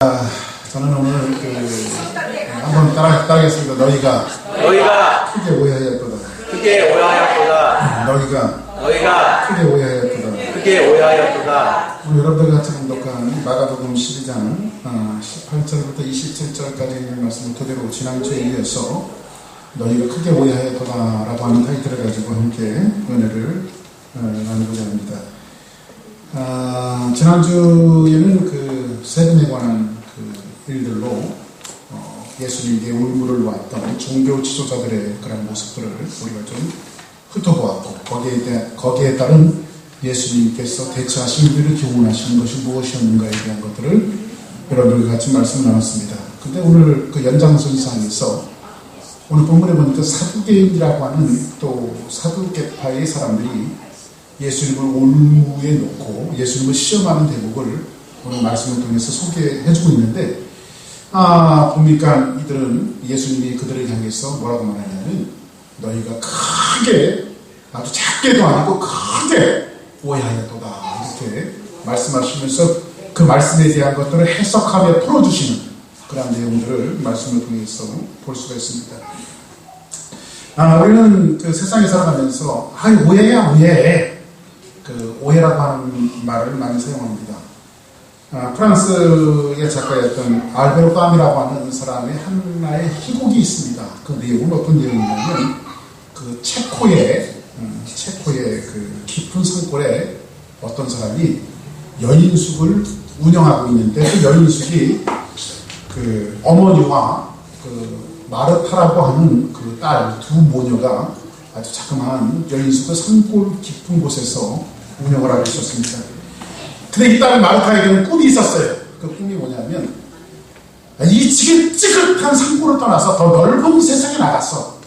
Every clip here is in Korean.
저는 오늘 한번 따라하겠습니다. 너희가 크게 오해하였도다. 너희가 크게 오해하였도다. 오늘 여러분들 같이 공독한 마가복음 12장 18절부터 27절까지 말씀을 토대로 지난주에 이어서 너희가 크게 오해하였도다 라고 하는 타이틀을 가지고 함께 은혜를 나누고자 합니다. 지난주에는 그 세금에 관한 그 일들로 예수님께 울물을 왔던 종교 지도자들의 그런 모습들을 우리가 좀 훑어보았고, 거기에 따른 예수님께서 대처하신 일을 교훈하시는 것이 무엇이었는가에 대한 것들을 여러분들과 같이 말씀을 나눴습니다. 근데 오늘 그 연장선상에서 오늘 본문에 보니까 사두개인이라고 하는 또 사두개파의 사람들이 예수님을 올무에 놓고 예수님을 시험하는 대목을 오늘 말씀을 통해서 소개해주고 있는데, 보니까 이들은 예수님이 그들을 향해서 뭐라고 말하냐면, 너희가 크게, 아주 작게도 아니고 크게 오해하였도다 이렇게 말씀하시면서 그 말씀에 대한 것들을 해석하며 풀어주시는 그런 내용들을 말씀을 통해서 볼 수가 있습니다. 우리는 그 세상에 살아가면서 오해야 오해, 그 오해라고 하는 말을 많이 사용합니다. 프랑스의 작가였던 알베르 까뮈이라고 하는 사람의 하나의 희곡이 있습니다. 그 내용은 어떤 내용이냐면, 그 체코의 그 깊은 산골에 어떤 사람이 여인숙을 운영하고 있는데, 그 여인숙이 그 어머니와 그 마르타라고 하는 그 딸 두 모녀가 아주 자그마한 여인숙을 산골 깊은 곳에서 운영을 하고 있었습니다. 근데 이 딸 마르타에게는 꿈이 있었어요. 그 꿈이 뭐냐면, 이 지긋지긋한 산골을 떠나서 더 넓은 세상에 나가서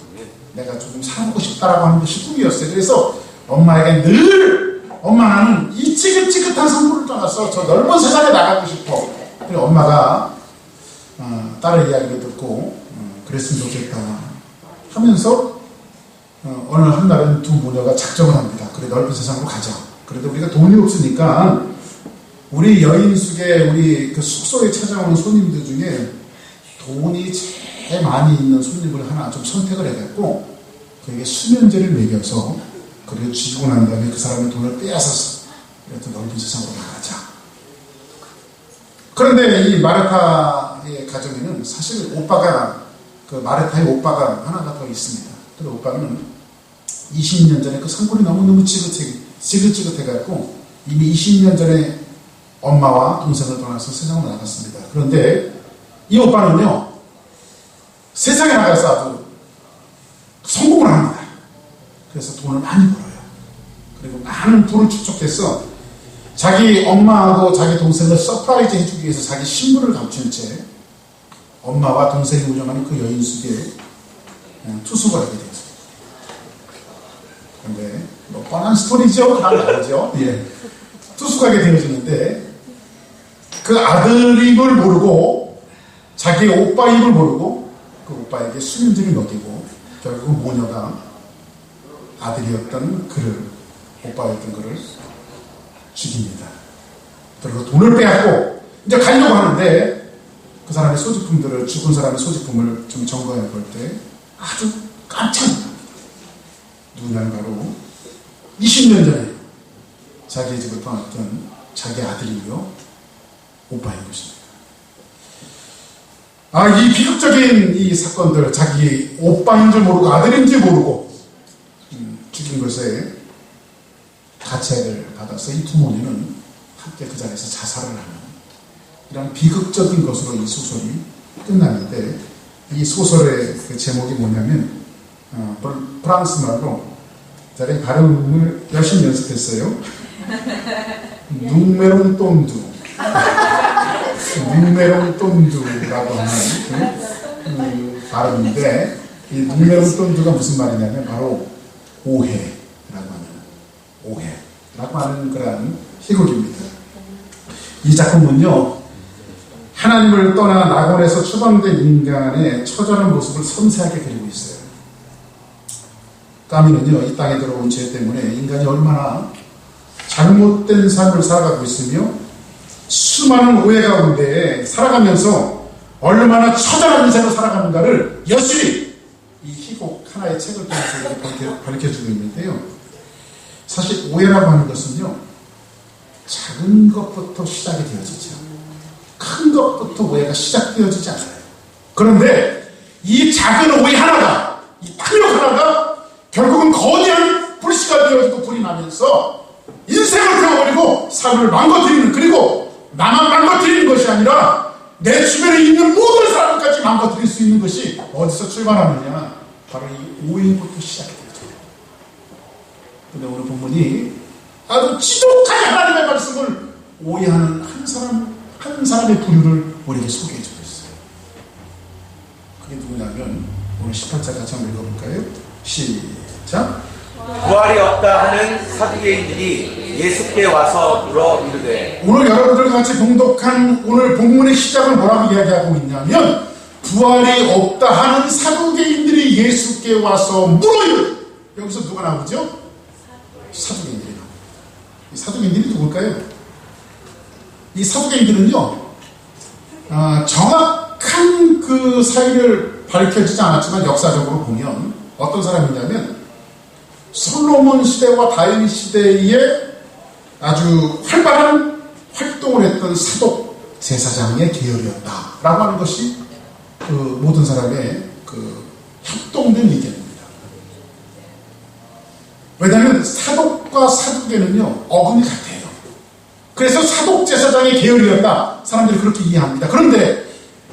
내가 조금 살아보고 싶다라고 하는 것이 꿈이었어요. 그래서 엄마에게 늘, 엄마 나는 이 지긋지긋한 산골을 떠나서 저 넓은 세상에 나가고 싶어. 그래서 엄마가 딸의 이야기를 듣고 그랬으면 좋겠다 하면서 어느 한날은 두 모녀가 작정을 합니다. 그래, 넓은 세상으로 가자. 그래도 우리가 돈이 없으니까 우리 여인숙의 우리 그 숙소에 찾아오는 손님들 중에 돈이 제일 많이 있는 손님을 하나 좀 선택을 해갖고 그에게 수면제를 먹여서 그리고 쥐고 난 다음에 그 사람의 돈을 빼앗아서 그래도 넓은 세상으로 나가자. 그런데 이 마르타의 가정에는 사실 그 마르타의 오빠가 하나가 더 있습니다. 그 오빠는 20년 전에 그 산골이 너무너무 지긋지긋해갖고 이미 20년 전에 엄마와 동생을 떠나서 세상으로 나갔습니다. 그런데 이 오빠는요, 세상에 나가서 아주 성공을 합니다. 그래서 돈을 많이 벌어요. 그리고 많은 돈을 축적해서 자기 엄마하고 자기 동생을 서프라이즈 해주기 위해서 자기 신분을 감춘 채 엄마와 동생이 운영하는 그 여인숙에 투숙을 하게 되었습니다. 그런데 뭐 뻔한 스토리죠. 다 나오죠. 예. 투숙하게 되어지는데 그 아들임을 모르고 자기 오빠임을 모르고 그 오빠에게 수면제를 먹이고 결국 모녀가 아들이었던 그를, 오빠였던 그를 죽입니다. 그리고 돈을 빼앗고 이제 가려고 하는데 그 사람의 소지품들을, 죽은 사람의 소지품을 좀 점검해 볼 때 아주 깜짝 놀랍니다. 누구냐면 바로 20년 전에 자기 집을 떠났던 자기 아들이며 오빠인 것입니다. 이 비극적인 이 사건들, 자기 오빠인 줄 모르고 아들인 줄 모르고 죽인 것에 가책을 받아서 이 두 모녀는 함께 그 자리에서 자살을 하는 이런 비극적인 것으로 이 소설이 끝나는데, 이 소설의 그 제목이 뭐냐면 프랑스 말로, 제가 이 발음을 열심히 연습했어요. 눅메롱 똠두 눅메롱 똠두라고 하는 발음인데, 이 눅메롱 똠두가 무슨 말이냐면 바로 오해라고 하는 그런 희곡입니다. 이 작품은요, 하나님을 떠나 낙원에서 추방된 인간의 처절한 모습을 섬세하게 그리고 있어요. 까미는요, 이 땅에 들어온 죄 때문에 인간이 얼마나 잘못된 삶을 살아가고 있으며 수많은 오해 가운데 살아가면서 얼마나 처절한 인생을 살아가는가를 여실히 이 희곡 하나의 책을 통해서 밝혀주고 있는데요. 사실 오해라고 하는 것은요, 작은 것부터 시작이 되어지죠. 큰 것부터 오해가 시작되어지지 않아요. 그런데 이 작은 오해 하나가, 이 탐욕 하나가 결국은 거대한 불씨가 되어지고 불이 나면서 인생을 태워버리고 삶을 망가뜨리는, 그리고 나만 망가뜨리는 것이 아니라 내 주변에 있는 모든 사람까지 망가뜨릴 수 있는 것이 어디서 출발하느냐, 바로 이 오해부터 시작이 되죠. 근데 오늘 본문이 아주 지독하게 하나님의 말씀을 오해하는 한 사람의 부류를 우리에게 소개해 주고 있어요. 그게 누구냐면 오늘 18절 같이 한번 읽어볼까요? 시작. 부활이 없다 하는 사두개인들이 예수께 와서 물어 이르되. 오늘 여러분들과 같이 봉독한 오늘 본문의 시작을 뭐라고 이야기하고 있냐면, 부활이 없다 하는 사두개인들이 예수께 와서 물어 이르되. 여기서 누가 나오죠? 사두개인들이 나옵니다. 이 사두개인들이 누굴까요? 이 사두개인들은요, 정확한 그 사실을 밝혀지지 않았지만 역사적으로 보면 어떤 사람이냐면 솔로몬 시대와 다윗 시대에 아주 활발한 활동을 했던 사독 제사장의 계열이었다라고 하는 것이 그 모든 사람의 그 협동된 의견입니다. 왜냐하면 사독과 사두개는요, 어근이 같아요. 그래서 사독 제사장의 계열이었다, 사람들이 그렇게 이해합니다. 그런데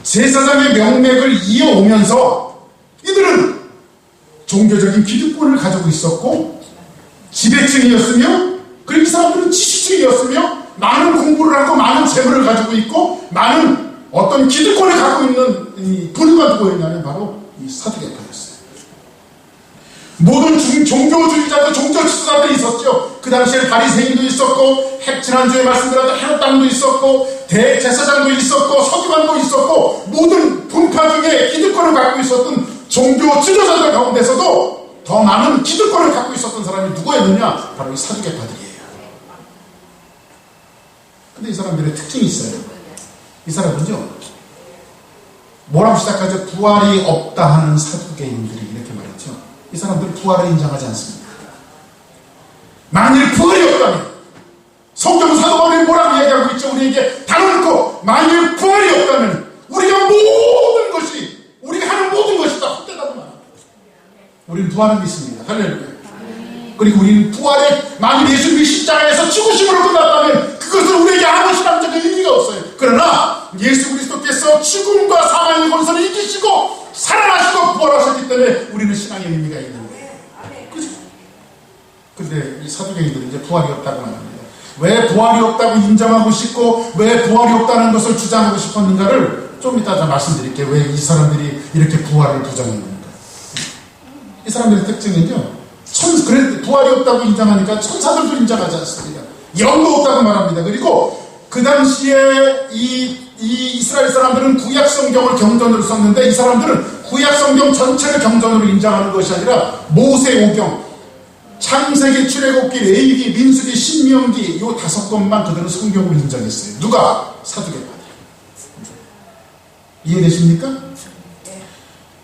제사장의 명맥을 이어오면서 이들은 종교적인 기득권을 가지고 있었고 지배층이었으며, 그리고 이 사람들은 지식층이었으며 많은 공부를 하고 많은 재물을 가지고 있고 많은 어떤 기득권을 갖고 있는 이 부류가 누구였냐면 바로 이 사두개파였어요. 모든 종교주의자도 종교지도자들이 있었죠. 그 당시에 바리새인도 있었고, 지난주에 말씀드렸던 헤롯당도 있었고, 대제사장도 있었고, 서기관도 있었고, 모든 분파 중에 기득권을 갖고 있었던 종교 지도자들 가운데서도 더 많은 기득권을 갖고 있었던 사람이 누구였느냐? 바로 이 사두개파들이에요. 근데 이 사람들의 특징이 있어요. 이 사람은요, 뭐라고 시작하죠? 부활이 없다 하는 사두개인들이 이렇게 말했죠. 이 사람들은 부활을 인정하지 않습니다. 만일 부활이 없다면, 성경 사도 바울이 뭐라고 얘기하고 있죠? 우리에게 달아놓고, 만일 부활이 없다면 우리가 모든 것이, 우리가 하는 모든 것이 다 헛되다고 말합니다. 우리는 부활을 믿습니다. 할렐루야. 그리고 우리는 부활에, 만일 예수님이 십자가에서 죽으심으로 끝났다면 그것은 우리에게 아무 신앙적인 의미가 없어요. 그러나 예수 그리스도께서 죽음과 사망의 권세를 이기시고 살아나시고 부활하셨기 때문에 우리는 신앙의 의미가 있는 거예요. 그렇죠? 근데 이 사두개인들은 이제 부활이 없다고 말합니다. 왜 부활이 없다고 인정하고 싶고 왜 부활이 없다는 것을 주장하고 싶었는가를 좀 이따 말씀드릴게요. 왜 이 사람들이 이렇게 부활을 부정했는가. 이 사람들의 특징은요, 그래 부활이 없다고 인정하니까 천사들도 인정하지 않습니다. 영도 없다고 말합니다. 그리고 그 당시에 이 이스라엘 사람들은 구약 성경을 경전으로 썼는데, 이 사람들은 구약 성경 전체를 경전으로 인정하는 것이 아니라 모세오경, 창세기, 출애굽기, 레위기, 민수기, 신명기 요 5권만 그들은 성경으로 인정했어요. 누가? 사두개파들. 이해되십니까?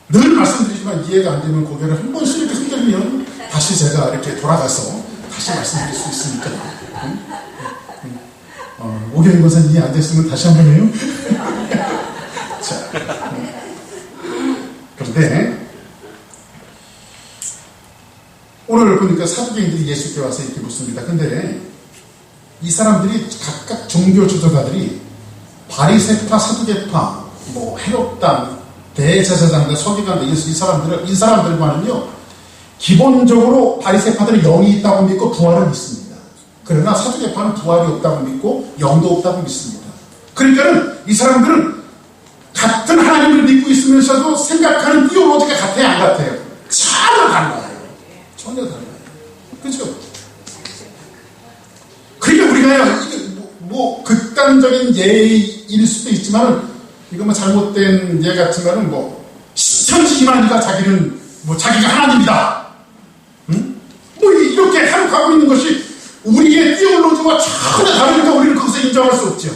늘 말씀드리지만 이해가 안 되면 고개를 한 번씩 이렇게 흔들면 다시 제가 이렇게 돌아가서 다시 말씀드릴 수 있으니까. 오경인 권사님 이해 안 됐으면 다시 한 번 해요. 자, 그런데 오늘 보니까 사두개인들이 예수께 와서 이렇게 묻습니다. 근데 이 사람들이 각각 종교 지도자들이 바리새파, 사두개파, 뭐 헤롯당, 대제사장들, 서기관들, 이 사람들과는요, 기본적으로 바리새파들은 영이 있다고 믿고 부활을 믿습니다. 그러나 사두개파는 부활이 없다고 믿고 영도 없다고 믿습니다. 그러니까는 이 사람들은 같은 하나님을 믿고 있으면서도 생각하는 티올로지가 같아요, 안 같아요? 전혀 달라요. 전혀 달라요. 그렇죠? 그러니까 우리가요, 이게 뭐 극단적인 예일 수도 있지만, 이거 뭐 잘못된 예 같지만은 뭐 현지기만이가 자기는 뭐 자기가 하나님이다. 응? 뭐 이렇게 하고 있는 것이 우리의 티올로지와 전혀 다르니까 우리는 그것을 인정할 수 없죠.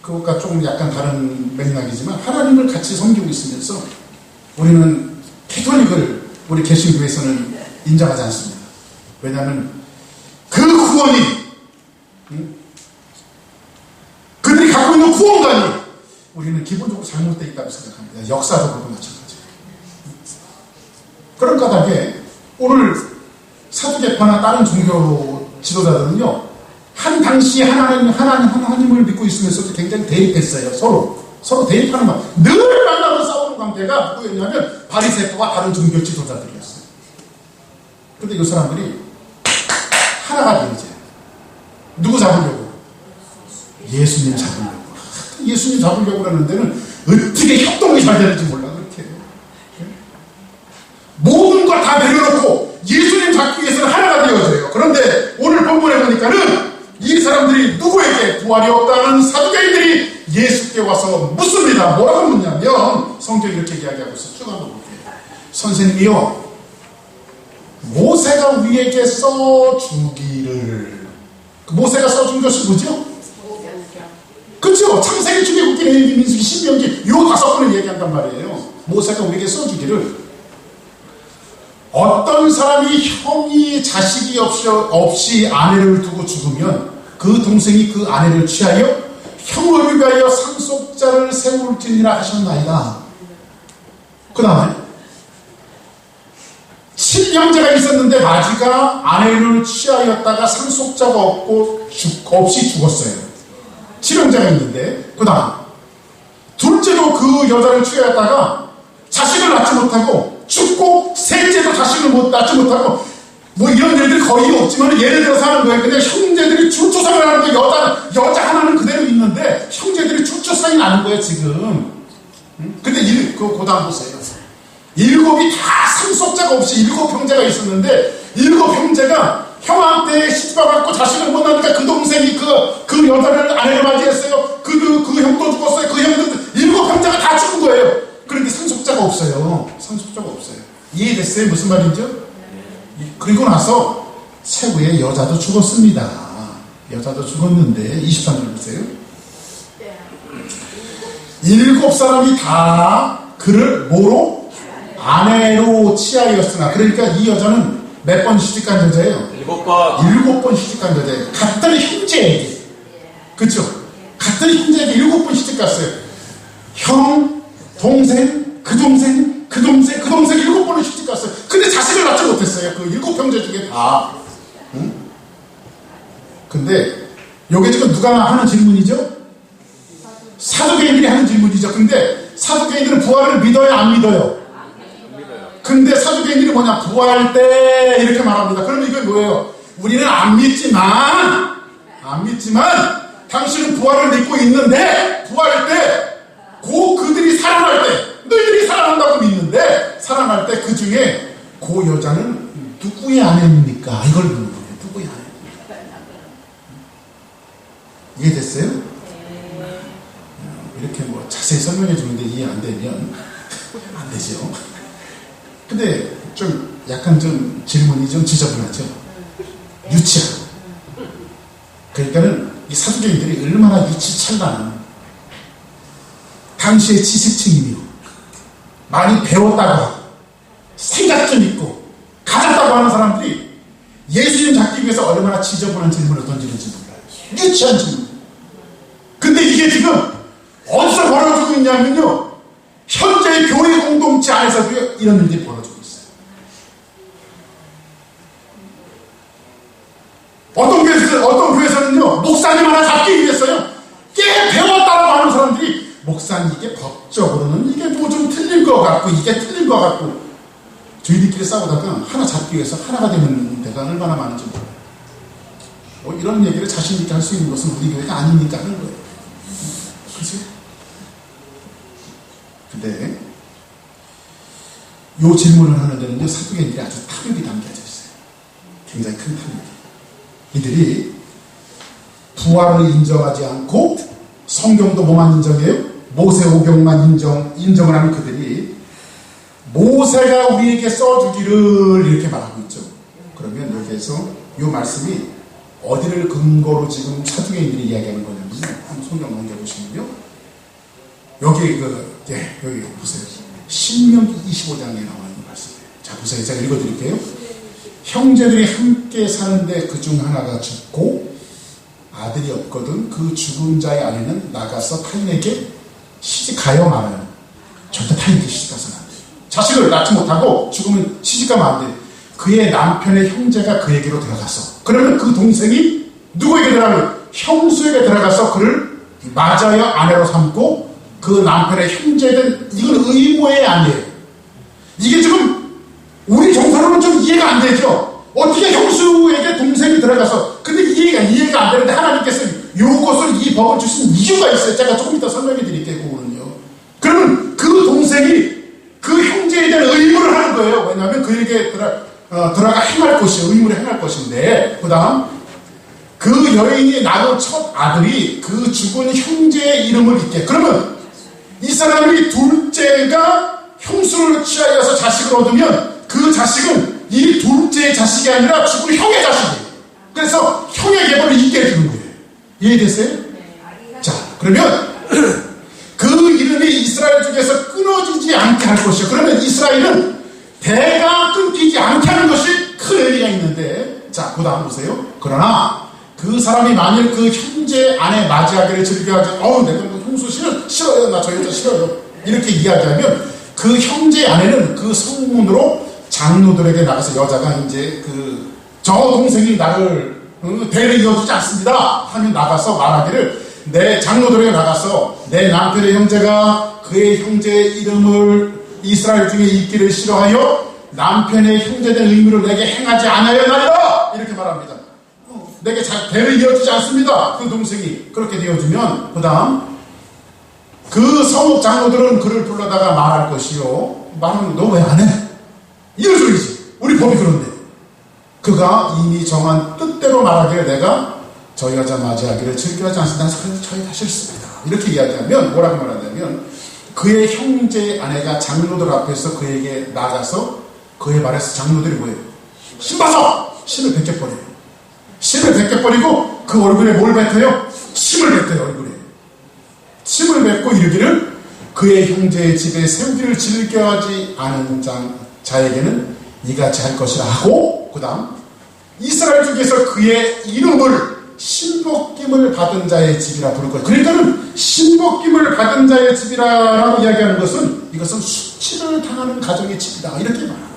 그것과 조금 약간 다른 맥락이지만 하나님을 같이 섬기고 있으면서 우리는 캐톨릭을 우리 개신교에서는 인정하지 않습니다. 왜냐하면 그 구원이 그들이 갖고 있는 구원관이 우리는 기본적으로 잘못되어 있다고 생각합니다. 역사적으로도 마찬가지예요. 그런 까닭에 오늘 사두개파나 다른 종교 지도자들은요, 한 당시 하나님을 믿고 있으면서도 굉장히 대립했어요. 서로 대립하는 것. 늘 만나서 싸우는 관계가 누구였냐면 바리새파와 다른 종교 지도자들이었어요. 근데 이 사람들이 하나가 돼 이제. 누구 잡으려고? 예수님 잡으려고. 예수님 잡으려고 그러는 데는 어떻게 협동이 잘 되는지 몰라. 그렇게 모든 걸 다 내려놓고 예수님 잡기 위해서는 하나가 되어져요. 그런데 오늘 본문에 보니까는 이 사람들이 누구에게 부활이 없다는 사두개인들이 예수께 와서 묻습니다. 뭐라고 묻냐면 성경이 이렇게 이야기하고 있어요. 쭉 한번 볼게요. 선생님이요, 모세가 우리에게 써주기를, 모세가 써준 것이 뭐죠? 그렇죠. 창세기, 출애굽기, 레위기, 민수기, 신명기 요 5권을 얘기한단 말이에요. 모세가 우리에게 써주기를, 어떤 사람이 형이 자식이 없이 아내를 두고 죽으면 그 동생이 그 아내를 취하여 형을 위하여 상속자를 세울지니라 하셨나이다. 그 다음에 7형제가 있었는데 마지가 아내를 취하였다가 상속자가 없이 죽었어요. 7형제가 있는데, 그 다음 둘째도 그 여자를 취하였다가 자식을 낳지 못하고 죽고, 셋째도 자식을 낳지 못하고, 이런 일들이 거의 없지만 예를 들어서 하는 거예요. 근데 형제들이 줄초상을 하는 거예요. 여자 하나는 그대로 있는데 형제들이 줄초상이 나는 거예요 지금. 근데 그 다음 보세요. 7이 다 상속자가 없이 7형제가 있었는데 7형제가 형한테 시집와갖고 자식을 못 낳으니까 그 동생이 그 여자를 아내를 맞이했어요. 그 형도 죽었어요. 그 형도 7형제가 다 죽은 거예요. 그런데 상속자가 없어요. 상속자가 없어요. 이해됐어요? 무슨 말인지요? 그리고 나서 최후의 여자도 죽었습니다. 여자도 죽었는데 23절 보세요. 7사람이 다 그를 뭐로? 아내로 취하였으나, 그러니까 이 여자는 몇 번 시집간 여자예요? 7번. 7번 시집간 여자예요. 같은 형제에게. 그쵸? 같은 형제에게 7번 시집갔어요. 형, 동생, 그 동생, 그 동생, 그 동생 7번을 시집갔어요. 근데 자식을 낳지 못했어요. 그 7형제 중에 다. 응? 근데 요게 지금 누가 하는 질문이죠? 사두개인들이 하는 질문이죠. 근데 사두개인들은 부활을 믿어요, 안 믿어요? 근데 사두개인들이 뭐냐? 부활 때 이렇게 말합니다. 그러면 이건 뭐예요? 우리는 안 믿지만 당신은 부활을 믿고 있는데, 부활 때 그들이 살아날 때, 너희들이 살아난다고 믿는데, 살아날 때 그 중에 그 여자는 누구의 아내입니까? 이걸 묻는 거예요. 누구의 아내입니까? 이해됐어요? 이렇게 자세히 설명해 주는데 이해 안 되면 안 되죠. 근데 좀 약간 좀 질문이 좀 지저분하죠. 유치하고. 그러니까는 이 사두개인들이 얼마나 유치찬란한, 당시의 지식층이며 많이 배웠다고 생각 좀 있고 가졌다고 하는 사람들이 예수님 잡기 위해서 얼마나 지저분한 질문을 던지는지 몰라요. 유치한 질문. 근데 이게 지금 어디서 벌어지고 있냐면요, 현재의 교회 공동체 안에서도 이런 일들이 벌어지고 있어요. 어떤 교회에서는요, 목사님 하나 잡기 위해서요, 꽤 배웠다고 하는 사람들이, 목사님 이게 법적으로는 이게 뭐 좀 틀린 것 같고, 이게 틀린 것 같고, 저희들끼리 싸우다가 하나 잡기 위해서 하나가 되는 데가 얼마나 많은지 몰라요. 이런 얘기를 자신있게 할 수 있는 것은 우리 교회가 아니니까 하는 거예요. 그치? 근데 요 질문을 하는 데는요, 사두개인들이 아주 탐욕이 담겨져 있어요. 굉장히 큰 탐욕이. 이들이 부활을 인정하지 않고 성경도 뭐만 인정해요? 모세오경만 인정을 하는 그들이 모세가 우리에게 써주기를 이렇게 말하고 있죠. 그러면 여기에서 이 말씀이 어디를 근거로 지금 사두개인들이 이야기하는 거냐면요, 한번 성경 넘겨보시면요. 여기 여기 보세요. 신명기 25장에 나와 있는 말씀이에요. 자, 보세요. 제가 읽어드릴게요. 형제들이 함께 사는데 그 중 하나가 죽고 아들이 없거든 그 죽은 자의 아내는 나가서 타인에게 시집가요 말아요. 절대 타인에게 시집가서는 안 돼요. 자식을 낳지 못하고 죽으면 시집가면 안 돼요. 그의 남편의 형제가 그에게로 들어가서 그러면 그 동생이 누구에게 들어가면 형수에게 들어가서 그를 맞아요 아내로 삼고 그 남편의 형제는 이건 의무의 아니에요. 이게 지금 우리 정서로는 좀 이해가 안 되죠. 어떻게 형수에게 동생이 들어가서 근데 이해가 안 되는데 하나님께서 요것을 이 법을 주신 이유가 있어요. 제가 조금 이따 설명해 드릴게요. 그거는요. 그러면 그 동생이 그 형제에 대한 의무를 하는 거예요. 왜냐하면 그에게 들어가 행할 것이에요. 의무를 행할 것인데 그 다음 그 여인이 낳은 첫 아들이 그 죽은 형제의 이름을 잇게 그러면 이 사람이 둘째가 형수를 취하여서 자식을 얻으면 그 자식은 이 둘째의 자식이 아니라 죽은 형의 자식이에요. 그래서 형의 계보를 잇게 해주는 거예요. 이해되세요? 자, 그러면 그 이름이 이스라엘 중에서 끊어지지 않게 할 것이요. 그러면 이스라엘은 대가 끊기지 않게 하는 것이 큰 의미가 있는데, 자, 그 다음 보세요. 그러나 그 사람이 만일 그 형제 아내 맞이하기를 즐겨하지, 내가 뭐 형수 싫어요. 나 저 여자 싫어요. 이렇게 이야기하면 그 형제 아내는 그 성문으로 장로들에게 나가서 여자가 이제 저 동생이 나를 대를 이어주지 않습니다 하면 나가서 말하기를 내 장로들에게 나가서 내 남편의 형제가 그의 형제의 이름을 이스라엘 중에 있기를 싫어하여 남편의 형제된 의무를 내게 행하지 않아야 하리라 이렇게 말합니다. 내게 대를 이어주지 않습니다. 그 동생이 그렇게 되어주면 그 다음 그 성읍 장로들은 그를 불러다가 말할 것이요. 말하면 너 왜 안 해? 이런 소리지. 우리 법이 그런데 그가 이미 정한 뜻대로 말하기를 내가 저 여자 맞이하기를 즐겨하지 않습니다. 저희 다 싫습니다. 이렇게 이야기하면 뭐라고 말하냐면 그의 형제 아내가 장로들 앞에서 그에게 나가서 그의 말에서 장로들이 뭐예요? 신봐서 신을 벗겨버려요. 신을 벗겨버리고 그 얼굴에 뭘 뱉어요? 침을 뱉어요. 얼굴에 침을 뱉고 이르기를 그의 형제의 집에 세우기를 즐겨하지 않은 자에게는 이같이 할 것이라 하고 그 다음 이스라엘 중에서 그의 이름을 신복김을 받은 자의 집이라 부를 것. 그러니까는 신복김을 받은 자의 집이라고 이야기하는 것은 이것은 수치를 당하는 가정의 집이다 이렇게 말합니다.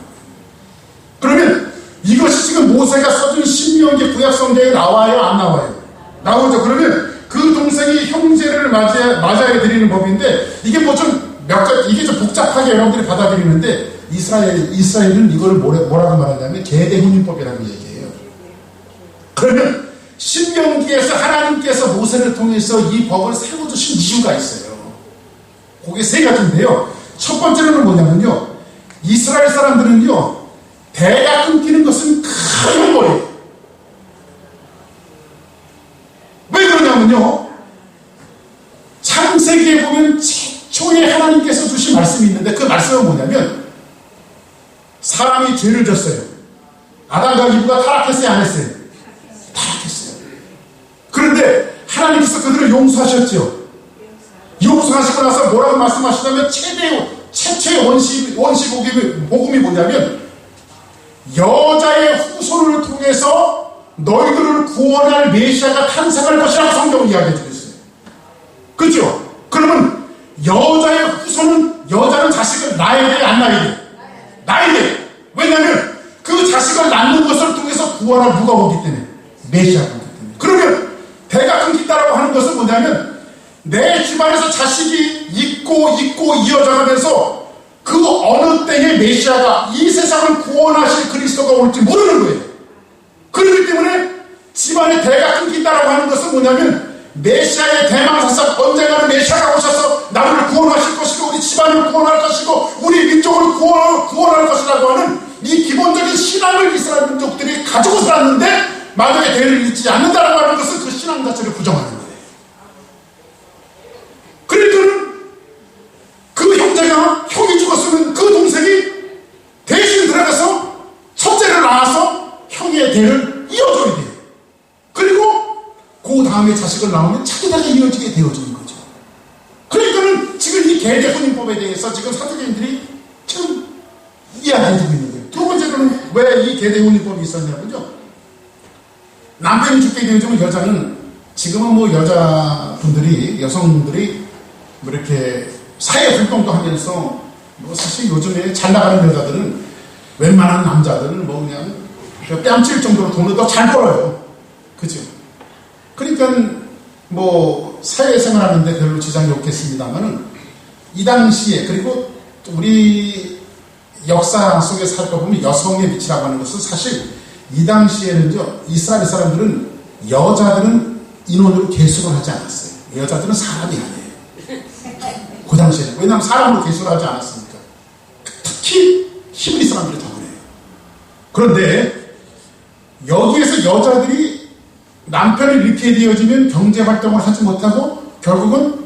그러면 이것이 지금 모세가 써준 신명기 구약성경에 나와요 안 나와요? 나오죠. 그러면 그 동생이 형제를 맞아야 드리는 법인데 이게 뭐 좀 이게 좀 복잡하게 여러분들이 받아들이는데 이스라엘은 이걸 뭐라고 말하냐면 계대혼인법이라고 얘기해요. 그러면 신명기에서 하나님께서 모세를 통해서 이 법을 세워주신 이유가 있어요. 그게 세 가지인데요. 첫 번째로는 뭐냐면요. 이스라엘 사람들은요. 대가 끊기는 것은 큰 거예요. 왜 그러냐면요. 창세기에 보면 최초에 하나님께서 주신 말씀이 있는데 그 말씀은 뭐냐면 사람이 죄를 졌어요. 아담과 이브가 타락했어요 안 했어요? 타락했어요. 그런데 하나님께서 그들을 용서하셨죠. 용서하시고 나서 뭐라고 말씀하시냐면 최초의 복음이 뭐냐면 여자의 후손을 통해서 너희들을 구원할 메시아가 탄생할 것이라고 성경은 이야기해주고 있어요. 그렇죠? 그러면 여자의 후손은 여자는 자식을 낳아야 돼 안 낳아야 돼? 낳아야 돼. 왜냐하면 그 자식을 낳는 것을 통해서 구원할 누가 오기 때문에 메시아가 오기 때문에. 그러면 대가 끊긴다라고 하는 것은 뭐냐면 내 집안에서 자식이 있고 이어져가면서 그 어느 때에 메시아가 이 세상을 구원하실 그리스도가 올지 모르는 거예요. 그렇기 때문에 집안에 대가 끊긴다라고 하는 것은 뭐냐면 메시아의 대망사상 언젠가는 메시아가 오셔서 나를 구원하실 것이고 우리 집안을 구원할 것이고 우리 민족을 구원할 것이라고 하는 이 기본적인 신앙을 이스라엘 민족들이 가지고 살았는데 만약에 대를 잇지 않는다라고 하는 것은 그 신앙 자체를 부정하는 거예요. 그러니까 그 형이 죽었으면 그 동생이 대신 들어가서 첫째를 낳아서 형의 대를 이어줘야 돼요. 그리고 그 다음에 자식을 낳으면 자기 세대가 이어지게 되어지는 거죠. 그러니까는 지금 이 계대 혼인법에 대해서 지금 사두개인들이 지금 이야기해주고 있는 거예요. 두 번째로는 왜 이 계대 혼인법이 있었냐면요. 남편이 죽게 되어지면 여자는 지금은 뭐 여자분들이, 여성들이 뭐 이렇게 사회 활동도 하면서 뭐 사실 요즘에 잘 나가는 여자들은 웬만한 남자들은 뭐 그냥 뺨칠 정도로 돈을 더 잘 벌어요. 그죠? 그러니까 뭐 사회생활 하는데 별로 지장이 없겠습니다만은 이 당시에 그리고 우리 역사 속에 살펴보면 여성의 위치라고 하는 것은 사실 이 당시에는요 이스라엘 사람들은 여자들은 인원으로 계수를 하지 않았어요. 여자들은 사람이 아니에요. 그 당시에는. 왜냐하면 사람으로 계수를 하지 않았으니까. 특히 히브리 사람들이 더 그래요. 그런데 여기에서 여자들이 남편을 잃게 되어지면 경제활동을 하지 못하고 결국은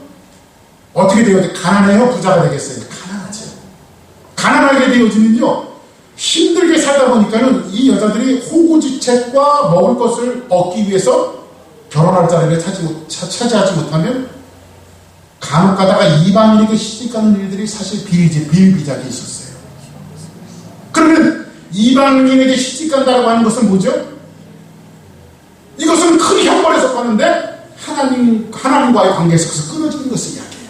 어떻게 되어요? 가난해요? 부자가 되겠어요? 가난하죠. 가난하게 되어지면요 힘들게 살다 보니까는 이 여자들이 호구지책과 먹을 것을 얻기 위해서 결혼할 자리를 차지하지 못하면 간혹 가다가 이방인에게 시집가는 일들이 사실 비일비재하게 있었어요. 그러면 이방인에게 시집간다고 하는 것은 뭐죠? 이것은 큰 형벌에 속하는데 하나님과의 관계에서 끊어지는 것을 이야기해요.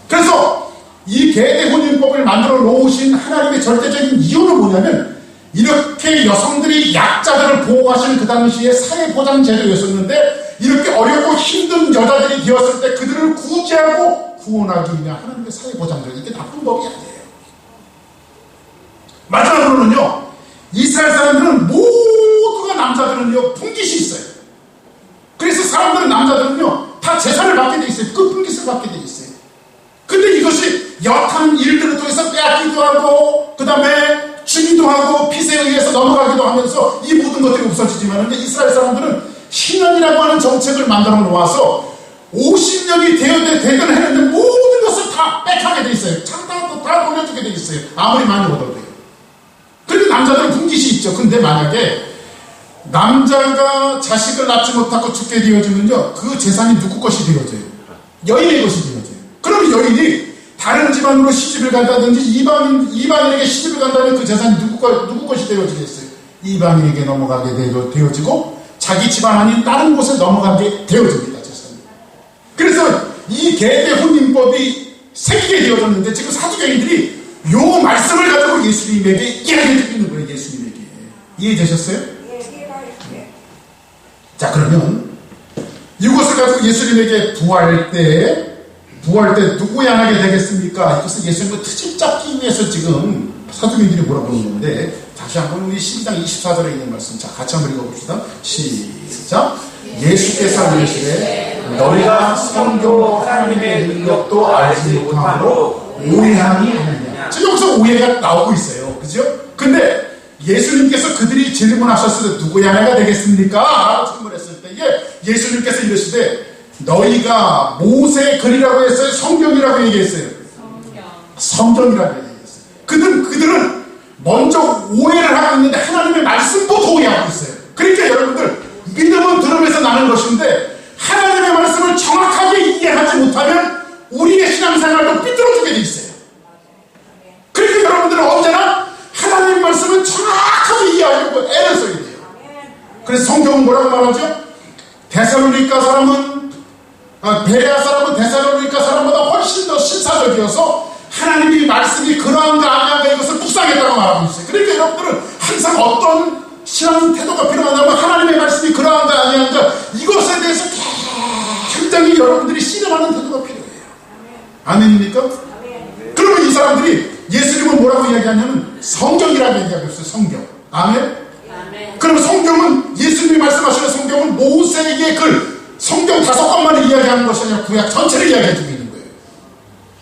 그래서 이 계대 혼인법을 만들어 놓으신 하나님의 절대적인 이유는 뭐냐면 이렇게 여성들이 약자들을 보호하시는 그 당시에 사회보장 제도였었는데 이렇게 어렵고 힘든 여자들이 되었을 때 그들을 구제하고 구원하기 위한 하나님의 사회보장제도. 이게 나쁜 법이 아니에요. 마지막으로는요 이스라엘 사람들은 모두가 남자들은요 분깃이 있어요. 그래서 사람들은 남자들은요 다 재산을 받게 돼 있어요. 그 분깃을 받게 돼 있어요. 근데 이것이 여타는 일들을 통해서 빼앗기도 하고 그 다음에 주기도 하고 핏에 의해서 넘어가기도 하면서 이 모든 것들이 없어지지만 이스라엘 사람들은 신년이라고 하는 정책을 만들어 놓아서 50년이 되든 했는데 모든 것을 다 뺏하게 돼 있어요. 장단도 다 돌려주게 돼 있어요. 아무리 많이 얻어도 돼요. 그런데 남자들은 분깃이 있죠. 근데 만약에 남자가 자식을 낳지 못하고 죽게 되어지면요 그 재산이 누구 것이 되어져요? 여인의 것이 되어져요. 그럼 여인이 다른 집안으로 시집을 간다든지 이방인에게 시집을 간다면 그 재산이 누구 것이 되어지겠어요? 이방인에게 넘어가게 되어지고 자기 집안 아닌 다른 곳에 넘어가게 되어집니다. 재산이. 그래서 이 계대 혼인법이 생기게 되어졌는데 지금 사두개인들이 요 말씀을 가지고 예수님에게 이야기해주고 있는 거예요. 예수님에게. 이해되셨어요? 자 그러면 이것을 가지고 예수님에게 부활 때 누구 향하게 되겠습니까? 이것을 예수님을 트집 잡기 위해서 지금 사두개인들이 물어보는 건데 다시 한번 우리 12장 24절에 있는 말씀 자 같이 한번 읽어봅시다. 시작. 예수께서 이르시되 너희가 성경으로 하나님의 능력도 알지 못함으로 오해함이 하느냐. 지금 여기서 오해가 나오고 있어요. 그죠? 근데 예수님께서 그들이 질문하셨을 때 누구 향하게 되겠습니까? 라고 질문했을 때에 예수님께서 이르시되 너희가 모세의 글이라고 했어요? 성경이라고 얘기했어요? 성경이라고 얘기했어요. 그들은 먼저 오해를 하고 있는데 하나님의 말씀부터 오해하고 있어요. 그러니까 여러분들 믿음은 들음에서 나는 것인데 하나님의 말씀을 정확하게 이해하지 못하면 우리의 신앙생활도 삐뚤어지게 돼 있어요. 그러니까 여러분들은 언제나 하나님의 말씀을 정확하게 이해하려고 애를 써야 돼요. 그래서 성경은 뭐라고 말하죠? 데살로니가 사람은 베레아 사람은 데살로니가 사람보다 훨씬 더 신사적이어서 하나님의 말씀이 그러한가 아니한가 이것을 묵상했다고 말하고 있어요. 그러니까 여러분들은 항상 어떤 신앙 태도가 필요하냐면 하나님의 말씀이 그러한가 아니한가 이것에 대해서 굉장히 여러분들이 씨름하는 태도가 필요해요. 아멘입니까? 그러면 이 사람들이 예수님은 뭐라고 이야기하냐면 성경이라고 얘기하고 있어요. 성경. 아멘? 그러면 성경은 예수님이 말씀하시는 성경은 모세의 글 성경 5권만을 이야기하는 것이 아니라 구약 전체를 이야기해주고 있는 거예요.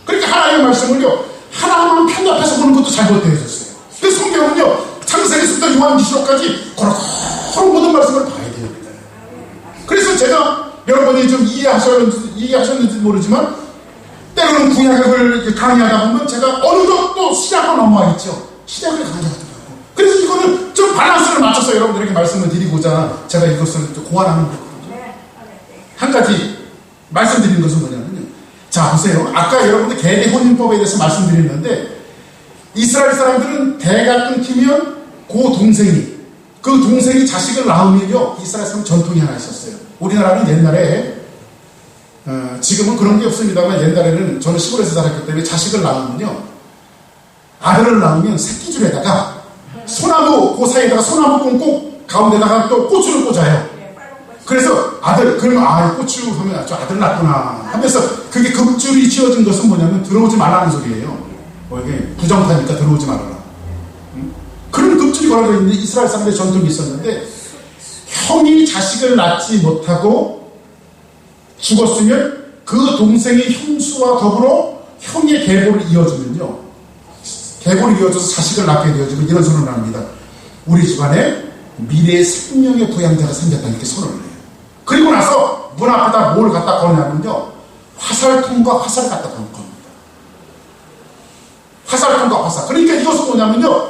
그러니까 하나님의 말씀을요 하나만 편협해서 보는 것도 잘못되어졌어요. 그 성경은요 창세기부터 요한계시록까지 그런 모든 말씀을 봐야 됩니다. 그래서 제가 여러분이 좀 이해하셨는지 모르지만 때로는 구약을 강의하다 보면 제가 어느덧 또 시작으로 넘어와 있죠. 시작을 강의하더라고요. 그래서 이거는 좀 밸런스를 맞춰서 여러분들에게 말씀을 드리고자 제가 이것을 좀 고안하는 거거든요. 한 가지 말씀드린 것은 뭐냐면요. 자, 보세요. 아까 여러분들 계대 혼인법에 대해서 말씀드렸는데, 이스라엘 사람들은 대가 끊기면 그 동생이 자식을 낳으면요, 이스라엘 사람 전통이 하나 있었어요. 우리나라는 옛날에, 지금은 그런 게 없습니다만, 옛날에는 저는 시골에서 살았기 때문에 자식을 낳으면요, 아들을 낳으면 새끼줄에다가 소나무, 그 사이에다가 소나무 꼭 가운데다가 또 고추를 꽂아요. 그래서 그러면 고추 하면 저 아들 낳구나 하면서, 그게 급줄이 지어진 것은 뭐냐면 들어오지 말라는 소리예요. 이게 부정타니까 들어오지 말아라. 그런 급줄이 걸어져 있는 이스라엘 사람들의 전통이 있었는데, 형이 자식을 낳지 못하고 죽었으면 그 동생이 형수와 더불어 형의 계보를 이어주면요, 계보를 이어줘서 자식을 낳게 되어지면 이런 선언을 합니다. 우리 집안에 미래의 생명의 부양자가 생겼다, 이렇게 선언을 해요. 그리고 나서 문 앞에다 뭘 갖다 거냐면요, 화살통과 화살을 갖다 거는 겁니다. 화살통과 화살. 그러니까 이것은 뭐냐면요,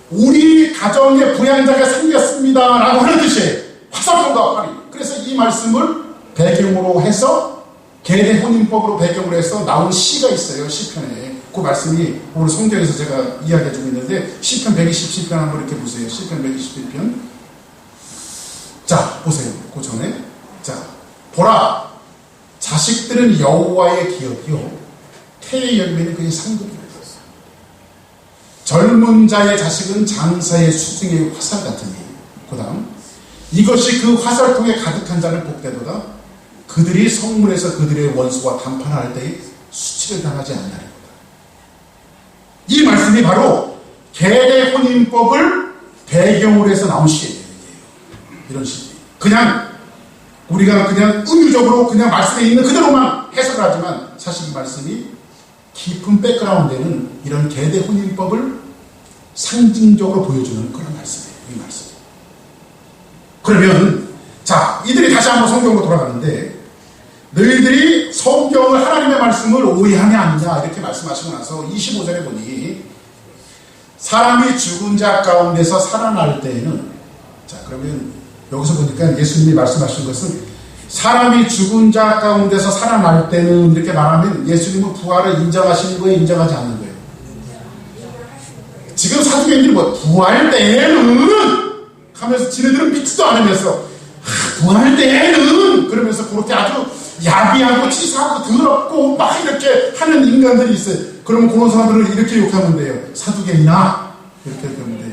우리 가정에 부양자가 생겼습니다 라고 하는 뜻이에요. 화살통과 화살이. 그래서 이 말씀을 배경으로 해서, 계대 혼인법으로 배경으로 해서 나온 시가 있어요. 시편에. 그 말씀이 오늘 성경에서 제가 이야기해주고 있는데, 시편 127편 한번 이렇게 보세요. 시편 127편. 자, 보세요. 그 전에. 자, 보라. 자식들은 여호와의 기업이요, 태의 열매는 그의 상급이다. 젊은 자의 자식은 장사의 수승의 화살 같으니. 그 다음, 이것이 그 화살통에 가득한 자를 복되도다. 그들이 성문에서 그들의 원수와 담판할 때에 수치를 당하지 않나리로다. 이 말씀이 바로 계대 혼인법을 배경으로 해서 나온 시예요. 이런 시. 우리가 그냥 은유적으로 그냥 말씀에 있는 그대로만 해석을 하지만, 사실 이 말씀이 깊은 백그라운드에는 이런 계대 혼인법을 상징적으로 보여주는 그런 말씀이에요. 이 말씀. 그러면, 자, 이들이 다시 한번 성경으로 돌아가는데, 너희들이 성경을, 하나님의 말씀을 오해하냐 아니냐 이렇게 말씀하시고 나서 25절에 보니, 사람이 죽은 자 가운데서 살아날 때에는, 자, 그러면 여기서 보니까 예수님이 말씀하신 것은, 사람이 죽은 자 가운데서 살아날 때는 이렇게 말하면 예수님은 부활을 인정하시는 거예요, 인정하지 않는 거예요? 지금 사두개인들이 부활 때는 하면서 지네들은 믿지도 않으면서, 부활 때는 그러면서 그렇게 아주 야비하고 치사하고 더럽고 막 이렇게 하는 인간들이 있어요. 그러면 그런 사람들을 이렇게 욕하면 돼요. 사두개인아, 이렇게 하면 돼요.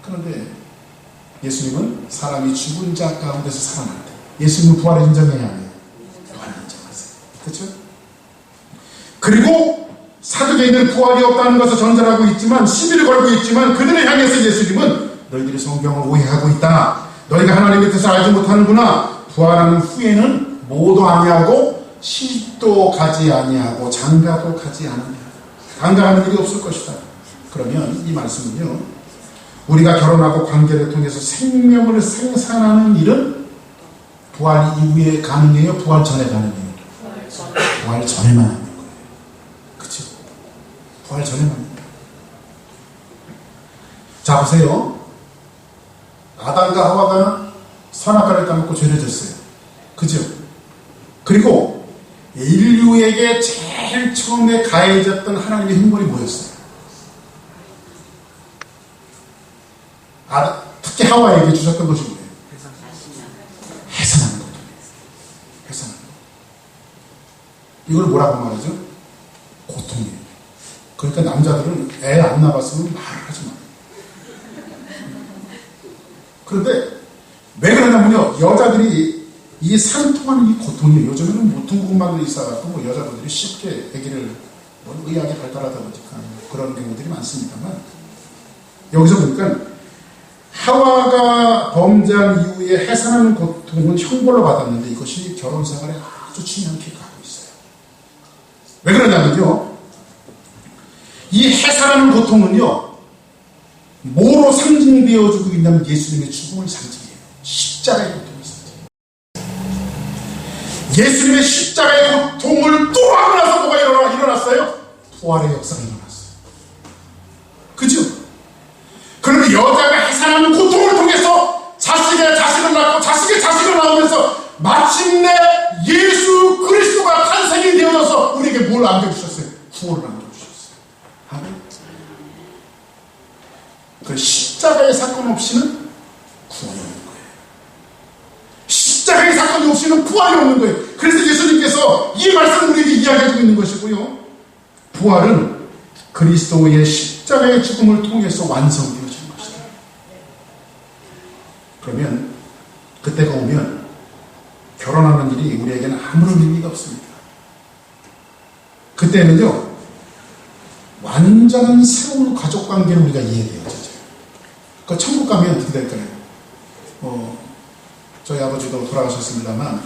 그런데 예수님은 사람이 죽은 자 가운데서 살아날 때, 예수님은 부활을 인정해야 해요. 부활을 인정하세요. 그렇죠? 그리고 사두개인은 부활이 없다는 것을 전제하고 있지만, 시비를 걸고 있지만, 그들을 향해서 예수님은 너희들이 성경을 오해하고 있다. 너희가 하나님의 뜻을 알지 못하는구나. 부활하는 후에는 모도 아니하고 시도 가지 아니하고 장가도 가지 않으냐. 장가하는 일이 없을 것이다. 그러면 이 말씀은요, 우리가 결혼하고 관계를 통해서 생명을 생산하는 일은 부활 이후에 가능해요? 부활 전에 가능해요? 부활 전에만 하는 거예요. 그렇죠? 부활 전에만 하는 거예요. 자, 보세요. 아담과 하와가 선악과를 따먹고 죄를 졌어요. 그죠? 그리고 인류에게 제일 처음에 가해졌던 하나님의 형벌이 뭐였어요? 특히 하와에게 주셨던 것이 뭐예요? 해산하는 거예요. 해산하는 거. 이걸 뭐라고 말하죠? 고통이에요. 그러니까 남자들은 애 안 낳았으면 말을 하지 마. 그런데 왜 그러냐면요, 여자들이 이 산통하는 이 고통이, 요즘에는 모통부분만으로 있어갖고 여자분들이 쉽게 아기를 의학이 발달하다 보니까 그런 경우들이 많습니다만, 여기서 보니까 하와가 범죄한 이후에 해산하는 고통은 형벌로 받았는데, 이것이 결혼 생활에 아주 치명케 가고 있어요. 왜 그러냐면요, 이 해산하는 고통은요, 뭐로 상징되어주고 있냐면 예수님의 죽음을 상징해요. 십자가의 고통을 상징해요. 예수님의 십자가의 고통을 또 하고 나서 뭐가 일어났어요? 부활의 역사가 일어났어요. 그죠? 그런데 여자가 해산하는 고통을 통해서 자식의 자식을 낳고 자식의 자식을 낳으면서 마침내 예수 그리스도가 탄생이 되어져서 우리에게 뭘 안겨주셨어요? 구원을 안겨주셨어요. 아멘. 그 십자가의 사건 없이는 구원이 없는 거예요. 십자가의 사건이 없이는 부활이 없는 거예요. 그래서 예수님께서 이 말씀을 우리에게 이야기해주고 있는 것이고요. 부활은 그리스도의 십자가의 죽음을 통해서 완성되어진 것이다. 그러면 그때가 오면 결혼하는 일이 우리에게는 아무런 의미가 없습니다. 그때는요, 완전한 새로운 가족관계를 우리가 이해되어져요. 그 천국 가면 어떻게 될까요? 저희 아버지도 돌아가셨습니다만,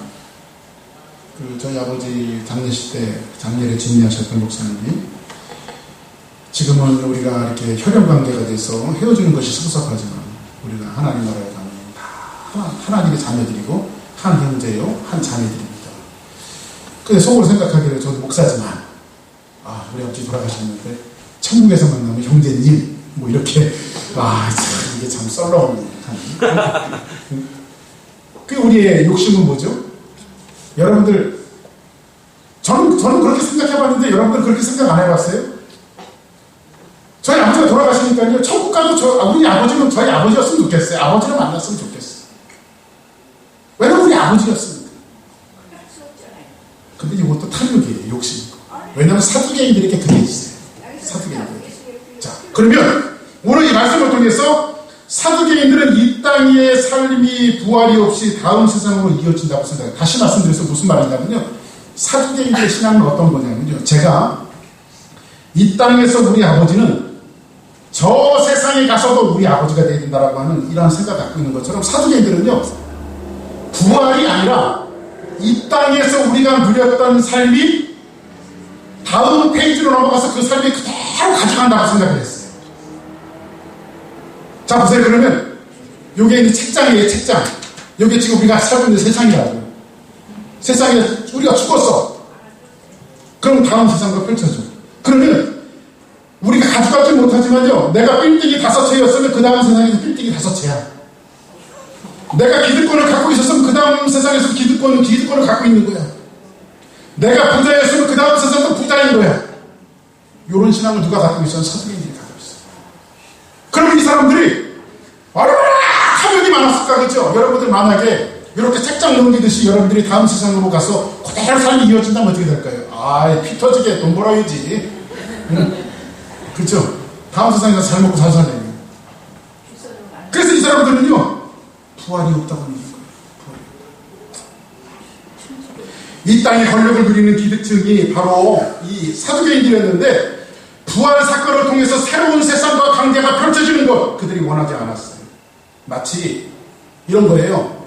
저희 아버지 장례식 때 장례를 진리하셨던 목사님이, 지금은 우리가 이렇게 혈연관계가 돼서 헤어지는 것이 섭섭하지만, 우리가 하나님 나라에 가면 다 하나님의 자녀들이고, 한 형제요, 한 자매들입니다. 근데 속으로 생각하기를 저도 목사지만, 우리 아버지 돌아가셨는데, 천국에서 만나면 형제님, 뭐 이렇게, 참, 이게 참 썰러운, 그 우리의 욕심은 뭐죠? 여러분들, 저는 그렇게 생각해봤는데, 여러분들 그렇게 생각 안 해봤어요? 저희 아버지가 돌아가시니까요, 천국 가도 우리 아버지는 저희 아버지였으면 좋겠어요. 아버지를 만났으면 좋겠어요. 왜냐면 우리 아버지였으니까. 근데 이것도 탐욕이에요, 욕심. 왜냐면 사두개인들이 이렇게 그게 있어요. 사두개인들. 자, 그러면 오늘 이 말씀을 통해서 사두개인들은 이 땅의 삶이 부활이 없이 다음 세상으로 이어진다고 생각해요. 다시 말씀드려서 무슨 말이냐면요. 사두개인들의 신앙은 어떤 거냐면요. 제가 이 땅에서 우리 아버지는 저 세상에 가서도 우리 아버지가 되어야 된다라고 하는 이러한 생각을 갖고 있는 것처럼 사두개인들은요. 부활이 아니라 이 땅에서 우리가 누렸던 삶이 다음 페이지로 넘어가서 그 삶이 그대로 가져간다고 생각을 했어요. 자, 보세요. 그러면 여기에 있는 책장이에요, 책장. 여기 지금 우리가 살고 있는 세상이라고요. 세상에 우리가 죽었어. 그럼 다음 세상으로 펼쳐져. 그러면 우리가 가져가지 못하지만요, 내가 빌딩이 5채였으면 그 다음 세상에서 빌딩이 5채야. 내가 기득권을 갖고 있었으면 그 다음 세상에서 기득권을 갖고 있는 거야. 내가 부자였으면 그 다음 세상도 부자인 거야. 이런 신앙을 누가 갖고 있어요? 사두개인들이 갖고 있어요. 그럼 이 사람들이 얼마나 탐욕이 많았을까, 그렇죠? 여러분들 만약에 이렇게 책장 넘기듯이 여러분들이 다음 세상으로 가서 그대로 삶이 이어진다면 어떻게 될까요? 피 터지게 돈 벌어야지. 그렇죠? 다음 세상에서 잘 먹고 잘 살려요. 그래서 이 사람들은요, 부활이 없다고 하는 거예요. 이 땅의 권력을 누리는 기득층이 바로 이 사두개인들이었는데, 부활 사건을 통해서 새로운 세상과 관계가 펼쳐지는 것, 그들이 원하지 않았어요. 마치 이런 거예요.